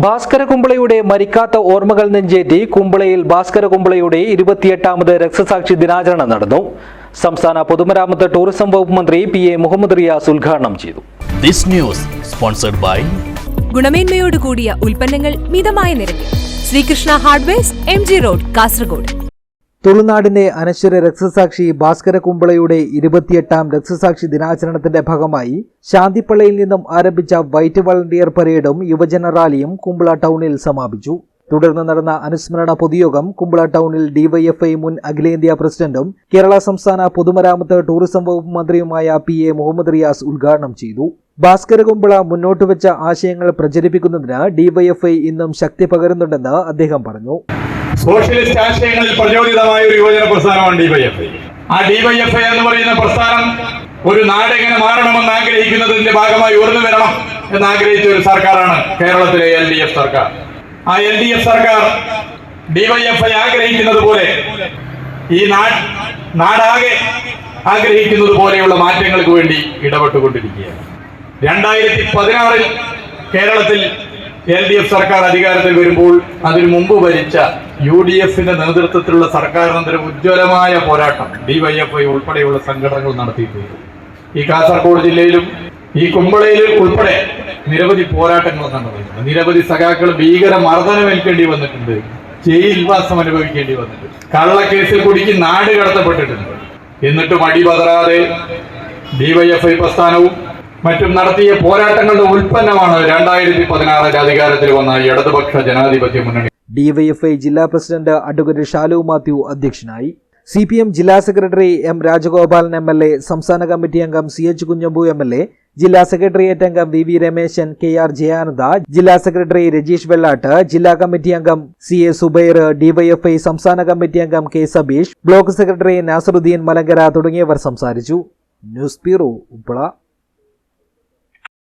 ഭാസ്കര കുമ്പളയുടെ മരിക്കാത്ത ഓർമ്മകൾ നെഞ്ചേറ്റി കുമ്പളയിൽ ഭാസ്കര കുമ്പളയുടെ 28ാമത് രക്തസാക്ഷി ദിനാചരണം നടന്നു. സംസ്ഥാന പൊതുമരാമത്ത് ടൂറിസം വകുപ്പ് മന്ത്രി PA മുഹമ്മദ് റിയാസ് ഉദ്ഘാടനം ചെയ്തു. ഗുണമേന്മയോട് കൂടിയ ഉൽപ്പന്നങ്ങൾ മിതമായ നിരക്കിൽ Sreekrishna hardwares MG road Kasaragod. തുളുനാടിന്റെ അനശ്വര രക്തസാക്ഷി ഭാസ്കര കുമ്പളയുടെ 28ാം രക്തസാക്ഷി ദിനാചരണത്തിന്റെ ഭാഗമായി ശാന്തിപ്പള്ളിയിൽ നിന്നും ആരംഭിച്ച വൈറ്റ് വളണ്ടിയർ പരേഡും യുവജന റാലിയും കുമ്പള ടൗണിൽ സമാപിച്ചു. തുടർന്ന് നടന്ന അനുസ്മരണ പൊതുയോഗം കുമ്പള ടൗണിൽ DYFI മുൻ അഖിലേന്ത്യാ പ്രസിഡന്റും കേരള സംസ്ഥാന പൊതുമരാമത്ത് ടൂറിസം വകുപ്പ് മന്ത്രിയുമായ PA മുഹമ്മദ് റിയാസ് ഉദ്ഘാടനം ചെയ്തു. ഭാസ്കര കുമ്പള മുന്നോട്ട് വെച്ച ആശയങ്ങൾ പ്രചരിപ്പിക്കുന്നതിന് DYFI ഇന്നും ശക്തി പകരുന്നുണ്ടെന്ന് അദ്ദേഹം പറഞ്ഞു. സോഷ്യലിസ്റ്റ് ആശയങ്ങളിൽ പ്രചോദിതമായ ഒരു യുവജന പ്രസ്ഥാനമാണ് DYFI. ആ DYFI എന്ന് പറയുന്ന പ്രസ്ഥാനം ഒരു നാട് എങ്ങനെ മാറണമെന്ന് ആഗ്രഹിക്കുന്നതിന്റെ ഭാഗമായി ഉയർന്നു വരണം എന്ന് ആഗ്രഹിച്ച ഒരു സർക്കാരാണ് കേരളത്തിലെ LDF സർക്കാർ. ആ LDF സർക്കാർ DYFI ആഗ്രഹിക്കുന്നത് പോലെ ഈ നാടാകെ ആഗ്രഹിക്കുന്നത് പോലെയുള്ള മാറ്റങ്ങൾക്ക് വേണ്ടി ഇടപെട്ടുകൊണ്ടിരിക്കുകയാണ്. 2016 കേരളത്തിൽ LDF സർക്കാർ അധികാരത്തിൽ വരുമ്പോൾ അതിനു മുമ്പ് ഭരിച്ച UDFന്റെ നേതൃത്വത്തിലുള്ള സർക്കാരിനെതിരെ ഉജ്ജ്വലമായ പോരാട്ടം DYFI ഉൾപ്പെടെയുള്ള സംഘടനകൾ നടത്തിയിട്ടുണ്ട്. ഈ കാസർഗോഡ് ജില്ലയിലും ഈ കുമ്പളയിലും ഉൾപ്പെടെ നിരവധി പോരാട്ടങ്ങൾ നടന്നിട്ടുണ്ട്. നിരവധി സഖാക്കൾ ഭീകര മർദ്ദനമേൽക്കേണ്ടി വന്നിട്ടുണ്ട്, ജയിൽവാസം അനുഭവിക്കേണ്ടി വന്നിട്ടുണ്ട്, കള്ളക്കേസിൽ കുടുക്കി നാട് കടത്തപ്പെട്ടിട്ടുണ്ട്. എന്നിട്ടും അടിപതറാതെ DYFI പ്രസ്ഥാനവും മറ്റും നടത്തിയ പോരാട്ടങ്ങളുടെ ഉൽപ്പന്നമാണ് 2016 അധികാരത്തിൽ വന്ന ഇടതുപക്ഷ ജനാധിപത്യ മുന്നണി. DYFI ജില്ലാ പ്രസിഡന്റ് അഡ്വക്കേറ്റ് ഷാലു മാത്യു അധ്യക്ഷനായി. CPM ജില്ലാ സെക്രട്ടറി M രാജഗോപാലൻ MLA, സംസ്ഥാന കമ്മിറ്റി അംഗം CH കുഞ്ഞമ്പു MLA, ജില്ലാ സെക്രട്ടേറിയറ്റ് അംഗം VV രമേശൻ, KR ജയാനന്ദ, ജില്ലാ സെക്രട്ടറി രജീഷ് വെള്ളാട്ട്, ജില്ലാ കമ്മിറ്റി അംഗം CA സുബൈർ, DYFI സംസ്ഥാന കമ്മിറ്റി അംഗം K Sabeesh, block secretary Nasaruddin Malankara തുടങ്ങിയവർ സംസാരിച്ചു. News bureau, Uppala.